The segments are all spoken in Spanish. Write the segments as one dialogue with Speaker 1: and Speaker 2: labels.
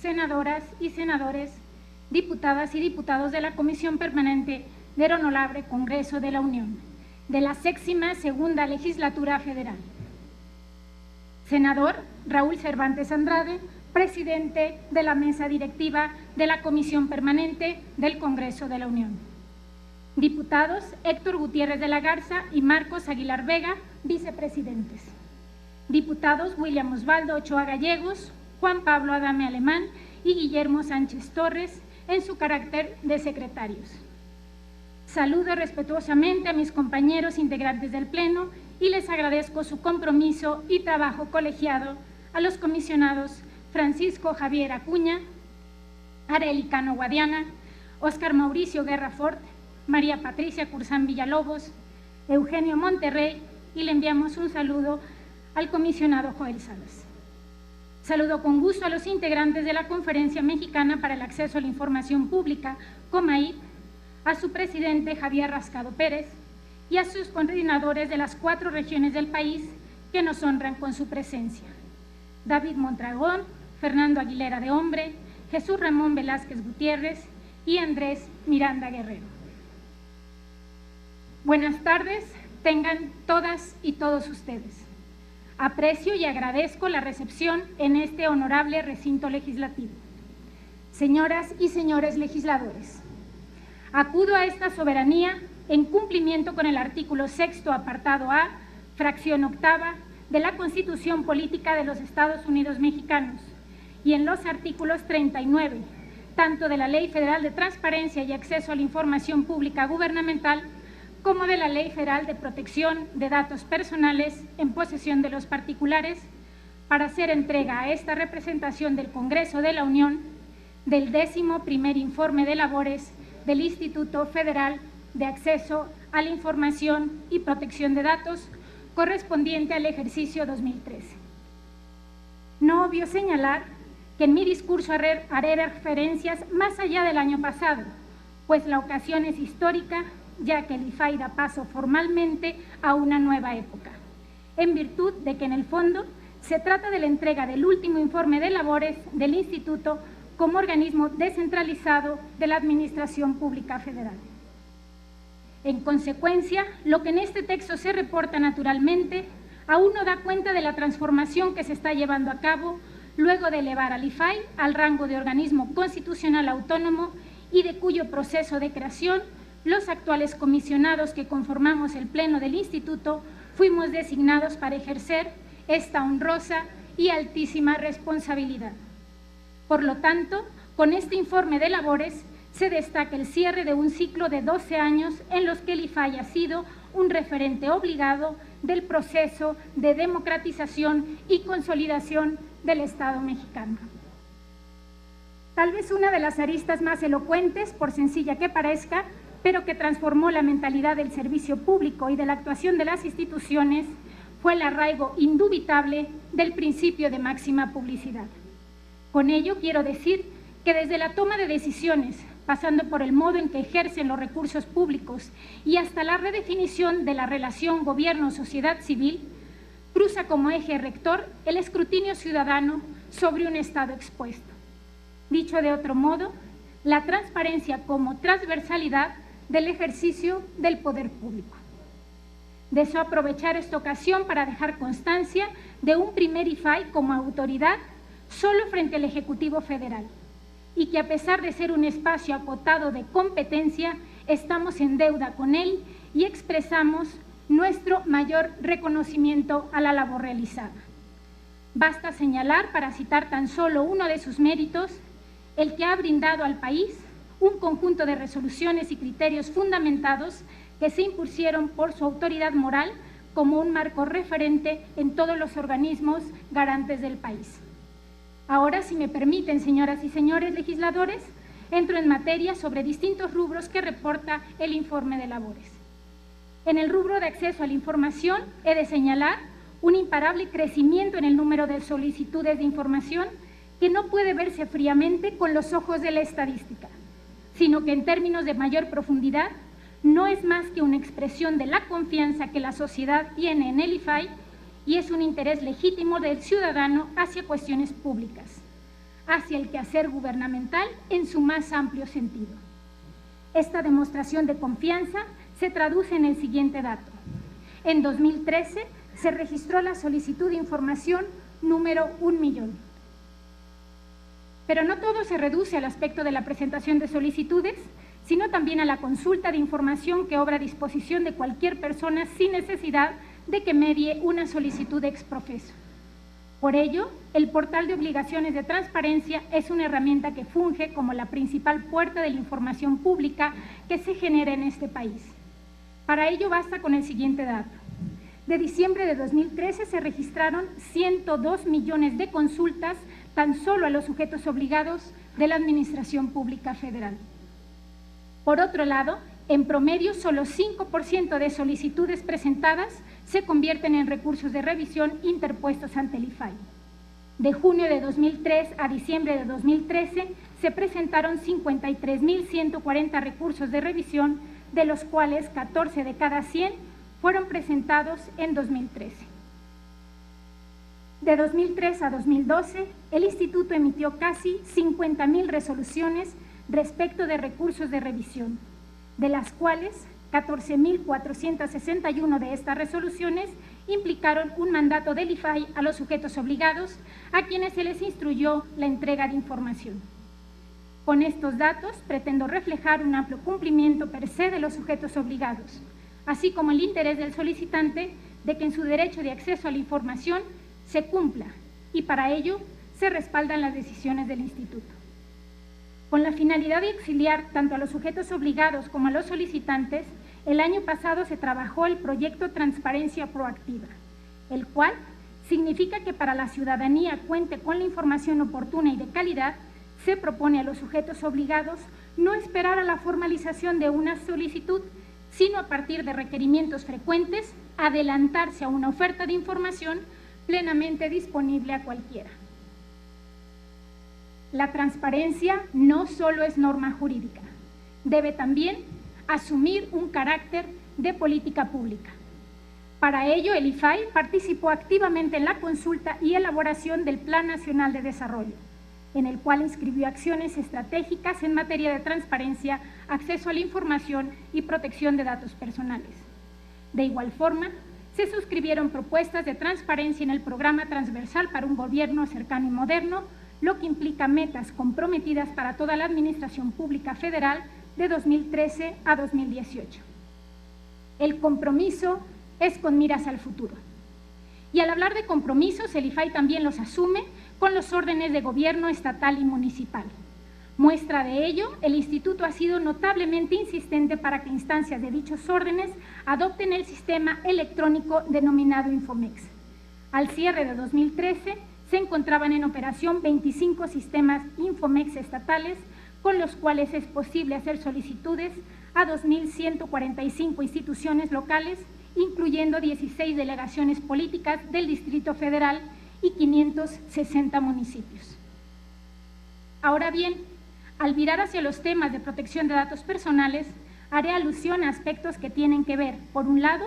Speaker 1: senadoras y senadores, diputadas y diputados de la Comisión Permanente del Honorable Congreso de la Unión, de la 62ª Legislatura Federal. Senador Raúl Cervantes Andrade, presidente de la Mesa Directiva de la Comisión Permanente del Congreso de la Unión. Diputados Héctor Gutiérrez de la Garza y Marcos Aguilar Vega, vicepresidentes. Diputados William Osvaldo Ochoa Gallegos, Juan Pablo Adame Alemán y Guillermo Sánchez Torres, en su carácter de secretarios. Saludo respetuosamente a mis compañeros integrantes del Pleno y les agradezco su compromiso y trabajo colegiado a los comisionados Francisco Javier Acuña, Arely Cano Guadiana, Óscar Mauricio Guerra Fort, María Patricia Curzán Villalobos, Eugenio Monterrey, y le enviamos un saludo al comisionado Joel Salas. Saludo con gusto a los integrantes de la Conferencia Mexicana para el Acceso a la Información Pública, COMAIP, a su presidente Javier Rascado Pérez y a sus coordinadores de las 4 regiones del país que nos honran con su presencia: David Mondragón, Fernando Aguilera de Hombre, Jesús Ramón Velázquez Gutiérrez y Andrés Miranda Guerrero. Buenas tardes, tengan todas y todos ustedes. Aprecio y agradezco la recepción en este honorable recinto legislativo. Señoras y señores legisladores, acudo a esta soberanía en cumplimiento con el artículo 6º, apartado A, fracción 8ª, de la Constitución Política de los Estados Unidos Mexicanos y en los artículos 39, tanto de la Ley Federal de Transparencia y Acceso a la Información Pública Gubernamental como de la Ley Federal de Protección de Datos Personales en posesión de los particulares, para hacer entrega a esta representación del Congreso de la Unión del 11º informe de labores del Instituto Federal de Acceso a la Información y Protección de Datos, correspondiente al ejercicio 2013. No obvio señalar que en mi discurso haré referencias más allá del año pasado, pues la ocasión es histórica, ya que el IFAI da paso formalmente a una nueva época, en virtud de que en el fondo se trata de la entrega del último informe de labores del Instituto como organismo descentralizado de la Administración Pública Federal. En consecuencia, lo que en este texto se reporta naturalmente aún no da cuenta de la transformación que se está llevando a cabo luego de elevar al IFAI al rango de organismo constitucional autónomo y de cuyo proceso de creación los actuales comisionados que conformamos el Pleno del Instituto fuimos designados para ejercer esta honrosa y altísima responsabilidad. Por lo tanto, con este informe de labores se destaca el cierre de un ciclo de 12 años en los que el IFAI ha sido un referente obligado del proceso de democratización y consolidación del Estado mexicano. Tal vez una de las aristas más elocuentes, por sencilla que parezca, pero que transformó la mentalidad del servicio público y de la actuación de las instituciones, fue el arraigo indubitable del principio de máxima publicidad. Con ello quiero decir que desde la toma de decisiones, pasando por el modo en que ejercen los recursos públicos y hasta la redefinición de la relación gobierno-sociedad civil, cruza como eje rector el escrutinio ciudadano sobre un Estado expuesto. Dicho de otro modo, la transparencia como transversalidad del ejercicio del poder público. Deseo aprovechar esta ocasión para dejar constancia de un primer IFAI como autoridad solo frente al Ejecutivo Federal, y que a pesar de ser un espacio acotado de competencia, estamos en deuda con él y expresamos nuestro mayor reconocimiento a la labor realizada. Basta señalar, para citar tan solo uno de sus méritos, el que ha brindado al país un conjunto de resoluciones y criterios fundamentados que se impusieron por su autoridad moral como un marco referente en todos los organismos garantes del país. Ahora, si me permiten, señoras y señores legisladores, entro en materia sobre distintos rubros que reporta el informe de labores. En el rubro de acceso a la información, he de señalar un imparable crecimiento en el número de solicitudes de información que no puede verse fríamente con los ojos de la estadística, sino que en términos de mayor profundidad no es más que una expresión de la confianza que la sociedad tiene en el IFAI y es un interés legítimo del ciudadano hacia cuestiones públicas. hacia el quehacer gubernamental en su más amplio sentido. Esta demostración de confianza se traduce en el siguiente dato. En 2013 se registró la solicitud de información número 1.000.000. Pero no todo se reduce al aspecto de la presentación de solicitudes, sino también a la consulta de información que obra a disposición de cualquier persona sin necesidad de que medie una solicitud ex profeso. Por ello, el portal de obligaciones de transparencia es una herramienta que funge como la principal puerta de la información pública que se genera en este país. Para ello basta con el siguiente dato. De diciembre de 2013 se registraron 102 millones de consultas tan solo a los sujetos obligados de la Administración Pública Federal. Por otro lado, en promedio, solo 5% de solicitudes presentadas se convierten en recursos de revisión interpuestos ante el IFAI. De junio de 2003 a diciembre de 2013 se presentaron 53.140 recursos de revisión, de los cuales 14 de cada 100 fueron presentados en 2013. De 2003 a 2012, el Instituto emitió casi 50.000 resoluciones respecto de recursos de revisión, de las cuales 14.461 de estas resoluciones implicaron un mandato del IFAI a los sujetos obligados, a quienes se les instruyó la entrega de información. Con estos datos pretendo reflejar un amplio cumplimiento per se de los sujetos obligados, así como el interés del solicitante de que en su derecho de acceso a la información se cumpla, y para ello se respaldan las decisiones del Instituto. Con la finalidad de auxiliar tanto a los sujetos obligados como a los solicitantes, el año pasado se trabajó el proyecto Transparencia Proactiva, el cual significa que para la ciudadanía cuente con la información oportuna y de calidad, se propone a los sujetos obligados no esperar a la formalización de una solicitud, sino a partir de requerimientos frecuentes, adelantarse a una oferta de información plenamente disponible a cualquiera. La transparencia no solo es norma jurídica, debe también asumir un carácter de política pública. Para ello, el IFAI participó activamente en la consulta y elaboración del Plan Nacional de Desarrollo, en el cual inscribió acciones estratégicas en materia de transparencia, acceso a la información y protección de datos personales. De igual forma, se suscribieron propuestas de transparencia en el Programa Transversal para un Gobierno Cercano y Moderno, lo que implica metas comprometidas para toda la Administración Pública Federal de 2013 a 2018. El compromiso es con miras al futuro. Y al hablar de compromisos, el IFAI también los asume con los órdenes de gobierno estatal y municipal. Muestra de ello, el Instituto ha sido notablemente insistente para que instancias de dichos órdenes adopten el sistema electrónico denominado Infomex. Al cierre de 2013, se encontraban en operación 25 sistemas Infomex estatales, con los cuales es posible hacer solicitudes a 2.145 instituciones locales, incluyendo 16 delegaciones políticas del Distrito Federal y 560 municipios. Ahora bien, al virar hacia los temas de protección de datos personales, haré alusión a aspectos que tienen que ver, por un lado,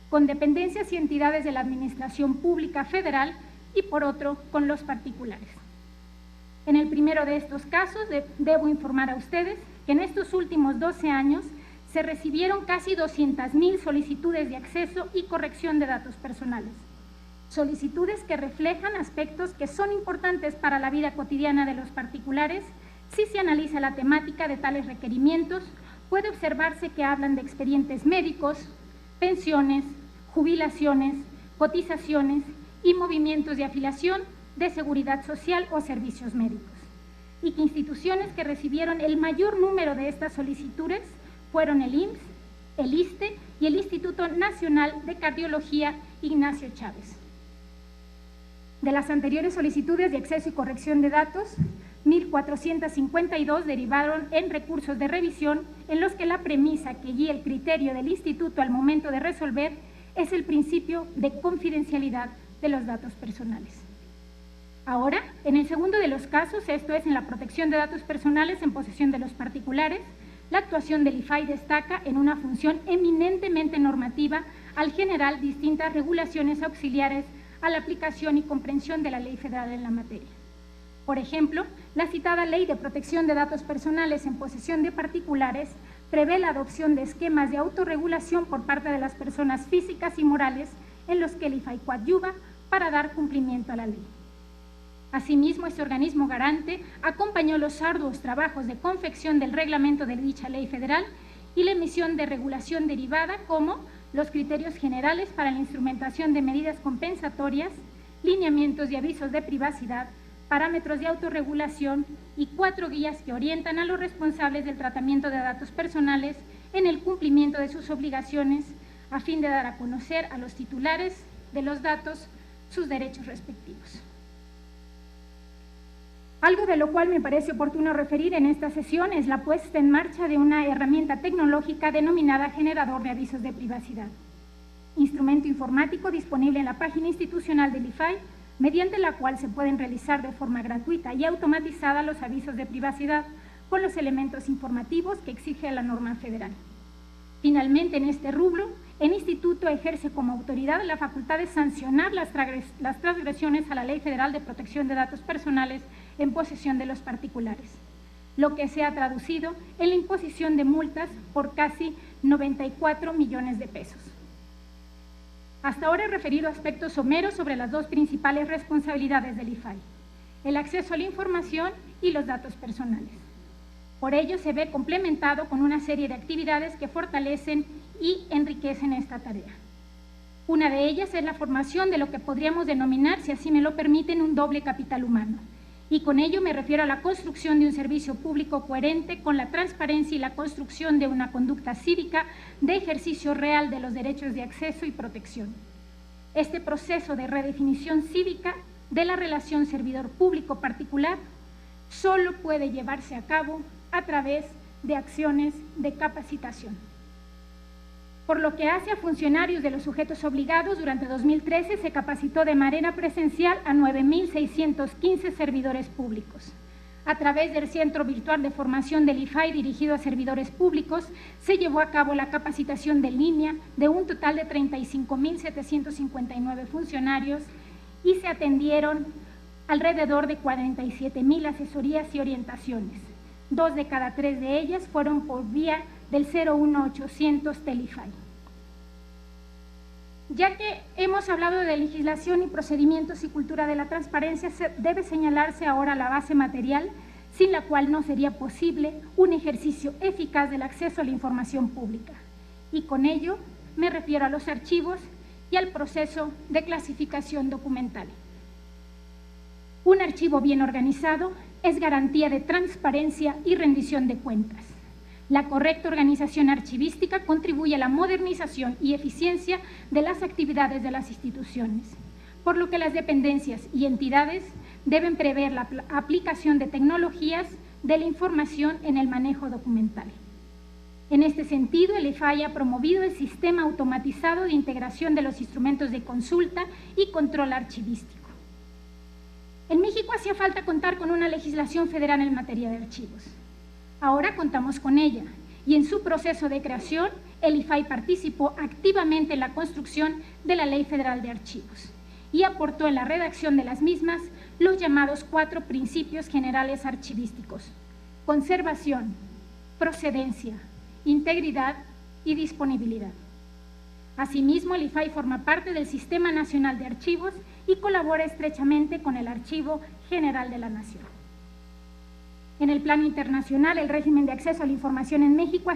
Speaker 1: con dependencias y entidades de la Administración Pública Federal y, por otro, con los particulares. En el primero de estos casos, debo informar a ustedes que en estos últimos 12 años se recibieron casi 200.000 solicitudes de acceso y corrección de datos personales. Solicitudes que reflejan aspectos que son importantes para la vida cotidiana de los particulares. Si se analiza la temática de tales requerimientos, puede observarse que hablan de expedientes médicos, pensiones, jubilaciones, cotizaciones y movimientos de afiliación de seguridad social o servicios médicos, y que instituciones que recibieron el mayor número de estas solicitudes fueron el IMSS, el ISSSTE y el Instituto Nacional de Cardiología Ignacio Chávez. De las anteriores solicitudes de acceso y corrección de datos, 1.452 derivaron en recursos de revisión en los que la premisa que guía el criterio del Instituto al momento de resolver es el principio de confidencialidad de los datos personales. Ahora, en el segundo de los casos, esto es en la protección de datos personales en posesión de los particulares, la actuación del IFAI destaca en una función eminentemente normativa al generar distintas regulaciones auxiliares a la aplicación y comprensión de la ley federal en la materia. Por ejemplo, la citada Ley de Protección de Datos Personales en posesión de particulares prevé la adopción de esquemas de autorregulación por parte de las personas físicas y morales en los que el IFAI coadyuva para dar cumplimiento a la ley. Asimismo, este organismo garante acompañó los arduos trabajos de confección del reglamento de dicha ley federal y la emisión de regulación derivada, como los criterios generales para la instrumentación de medidas compensatorias, lineamientos y avisos de privacidad, parámetros de autorregulación y 4 guías que orientan a los responsables del tratamiento de datos personales en el cumplimiento de sus obligaciones, a fin de dar a conocer a los titulares de los datos sus derechos respectivos. Algo de lo cual me parece oportuno referir en esta sesión es la puesta en marcha de una herramienta tecnológica denominada generador de avisos de privacidad, instrumento informático disponible en la página institucional del IFAI, mediante la cual se pueden realizar de forma gratuita y automatizada los avisos de privacidad con los elementos informativos que exige la norma federal. Finalmente, en este rubro, el Instituto ejerce como autoridad la facultad de sancionar las transgresiones a la Ley Federal de Protección de Datos Personales en posesión de los particulares, lo que se ha traducido en la imposición de multas por casi 94 millones de pesos. Hasta ahora he referido aspectos someros sobre las dos principales responsabilidades del IFAI, el acceso a la información y los datos personales. Por ello, se ve complementado con una serie de actividades que fortalecen y enriquecen esta tarea. Una de ellas es la formación de lo que podríamos denominar, si así me lo permiten, un doble capital humano. Y con ello me refiero a la construcción de un servicio público coherente con la transparencia y la construcción de una conducta cívica de ejercicio real de los derechos de acceso y protección. Este proceso de redefinición cívica de la relación servidor público-particular solo puede llevarse a cabo a través de acciones de capacitación. Por lo que hace a funcionarios de los sujetos obligados, durante 2013 se capacitó de manera presencial a 9.615 servidores públicos. A través del Centro Virtual de Formación del IFAI dirigido a servidores públicos, se llevó a cabo la capacitación de línea de un total de 35.759 funcionarios y se atendieron alrededor de 47.000 asesorías y orientaciones. 2 de cada 3 de ellas fueron por vía del 01800 Telify. Ya que hemos hablado de legislación y procedimientos y cultura de la transparencia, debe señalarse ahora la base material, sin la cual no sería posible un ejercicio eficaz del acceso a la información pública. Y con ello me refiero a los archivos y al proceso de clasificación documental. Un archivo bien organizado es garantía de transparencia y rendición de cuentas. La correcta organización archivística contribuye a la modernización y eficiencia de las actividades de las instituciones, por lo que las dependencias y entidades deben prever la aplicación de tecnologías de la información en el manejo documental. En este sentido, el IFAI ha promovido el sistema automatizado de integración de los instrumentos de consulta y control archivístico. En México hacía falta contar con una legislación federal en materia de archivos. Ahora contamos con ella y en su proceso de creación el IFAI participó activamente en la construcción de la Ley Federal de Archivos y aportó en la redacción de las mismas los llamados 4 principios generales archivísticos: conservación, procedencia, integridad y disponibilidad. Asimismo, el IFAI forma parte del Sistema Nacional de Archivos y colabora estrechamente con el Archivo General de la Nación. En el plano internacional, el régimen de acceso a la información en México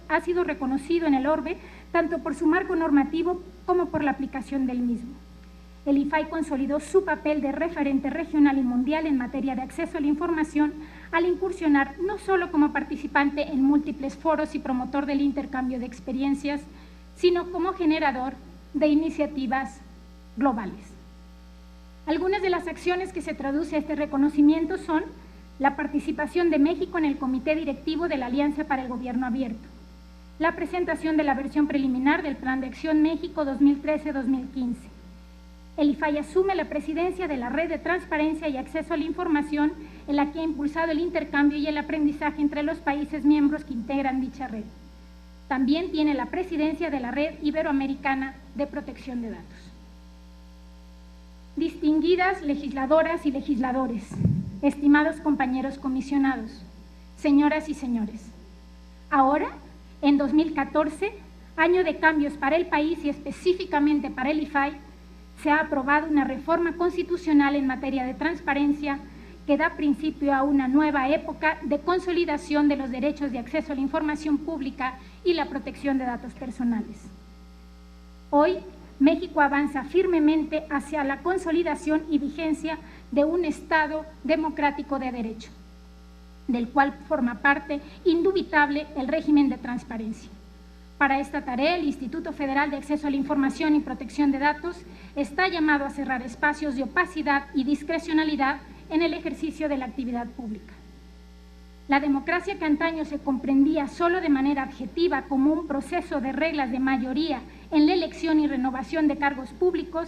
Speaker 1: ha sido reconocido en el orbe tanto por su marco normativo como por la aplicación del mismo. El IFAI consolidó su papel de referente regional y mundial en materia de acceso a la información al incursionar no solo como participante en múltiples foros y promotor del intercambio de experiencias, sino como generador de iniciativas globales. Algunas de las acciones que se traduce a este reconocimiento son la participación de México en el Comité Directivo de la Alianza para el Gobierno Abierto, la presentación de la versión preliminar del Plan de Acción México 2013-2015. El IFAI asume la presidencia de la Red de Transparencia y Acceso a la Información, en la que ha impulsado el intercambio y el aprendizaje entre los países miembros que integran dicha red. También tiene la presidencia de la Red Iberoamericana de Protección de Datos. Distinguidas legisladoras y legisladores, estimados compañeros comisionados, señoras y señores, ahora, en 2014, año de cambios para el país y específicamente para el IFAI, se ha aprobado una reforma constitucional en materia de transparencia que da principio a una nueva época de consolidación de los derechos de acceso a la información pública y la protección de datos personales. Hoy, México avanza firmemente hacia la consolidación y vigencia de un Estado democrático de derecho, del cual forma parte indubitable el régimen de transparencia. Para esta tarea, el Instituto Federal de Acceso a la Información y Protección de Datos está llamado a cerrar espacios de opacidad y discrecionalidad en el ejercicio de la actividad pública. La democracia que antaño se comprendía solo de manera objetiva como un proceso de reglas de mayoría en la elección y renovación de cargos públicos,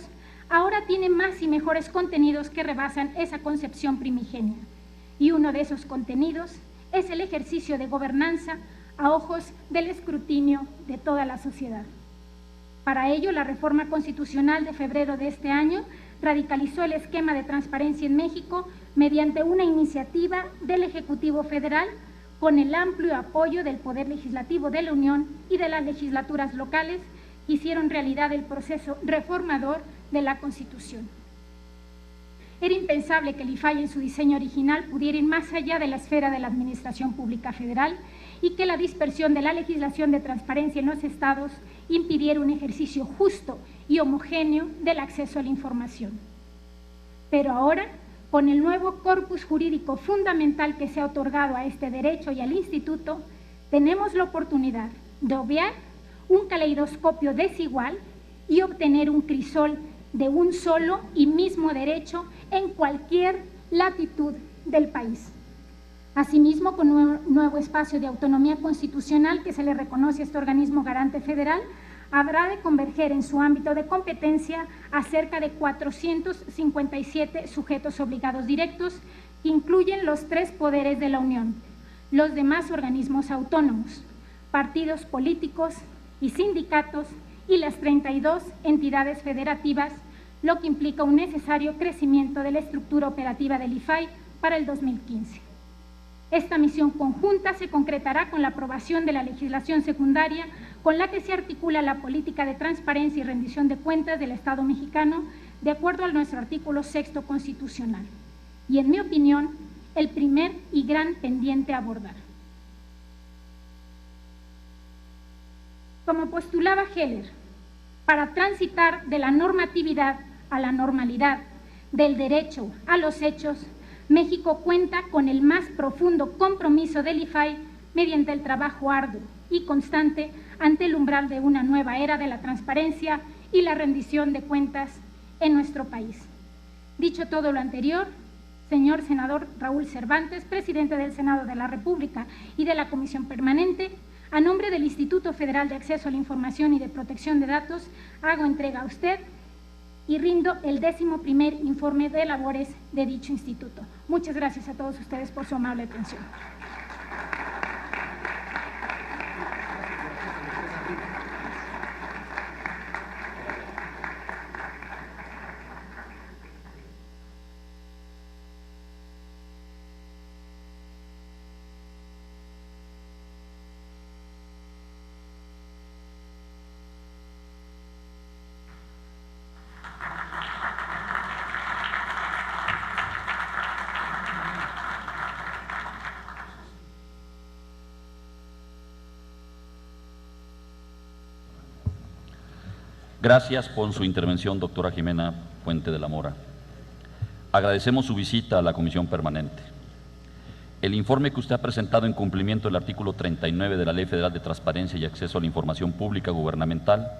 Speaker 1: ahora tiene más y mejores contenidos que rebasan esa concepción primigenia. Y uno de esos contenidos es el ejercicio de gobernanza a ojos del escrutinio de toda la sociedad. Para ello, la reforma constitucional de febrero de este año radicalizó el esquema de transparencia en México mediante una iniciativa del Ejecutivo Federal con el amplio apoyo del Poder Legislativo de la Unión y de las legislaturas locales que hicieron realidad el proceso reformador de la Constitución. Era impensable que el IFAI en su diseño original pudiera ir más allá de la esfera de la Administración Pública Federal y que la dispersión de la legislación de transparencia en los estados impidiera un ejercicio justo y homogéneo del acceso a la información. Pero ahora, con el nuevo corpus jurídico fundamental que se ha otorgado a este derecho y al instituto, tenemos la oportunidad de obviar un caleidoscopio desigual y obtener un crisol de un solo y mismo derecho en cualquier latitud del país. Asimismo, con un nuevo espacio de autonomía constitucional que se le reconoce a este organismo garante federal, habrá de converger en su ámbito de competencia a cerca de 457 sujetos obligados directos, que incluyen los 3 poderes de la Unión, los demás organismos autónomos, partidos políticos y sindicatos y las 32 entidades federativas, lo que implica un necesario crecimiento de la estructura operativa del IFAI para el 2015. Esta misión conjunta se concretará con la aprobación de la legislación secundaria con la que se articula la política de transparencia y rendición de cuentas del Estado mexicano de acuerdo a nuestro artículo 6º constitucional. Y en mi opinión, el primer y gran pendiente a abordar. Como postulaba Heller, para transitar de la normatividad a la normalidad, del derecho a los hechos, México cuenta con el más profundo compromiso del IFAI mediante el trabajo arduo y constante ante el umbral de una nueva era de la transparencia y la rendición de cuentas en nuestro país. Dicho todo lo anterior, señor senador Raúl Cervantes, presidente del Senado de la República y de la Comisión Permanente, a nombre del Instituto Federal de Acceso a la Información y de Protección de Datos, hago entrega a usted y rindo el 11º informe de labores de dicho instituto. Muchas gracias a todos ustedes por su amable atención.
Speaker 2: Gracias por su intervención, doctora Jimena Puente de la Mora. Agradecemos su visita a la Comisión Permanente. El informe que usted ha presentado en cumplimiento del artículo 39 de la Ley Federal de Transparencia y Acceso a la Información Pública Gubernamental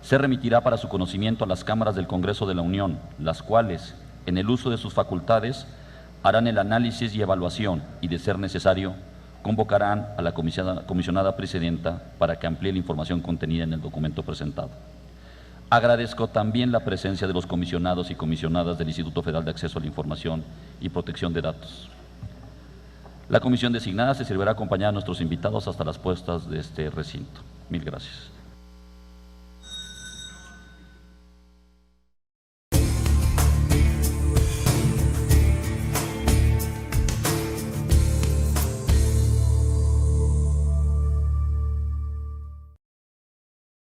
Speaker 2: se remitirá para su conocimiento a las cámaras del Congreso de la Unión, las cuales, en el uso de sus facultades, harán el análisis y evaluación y, de ser necesario, convocarán a la comisionada presidenta para que amplíe la información contenida en el documento presentado. Agradezco también la presencia de los comisionados y comisionadas del Instituto Federal de Acceso a la Información y Protección de Datos. La comisión designada se servirá acompañada a nuestros invitados hasta las puertas de este recinto. Mil gracias.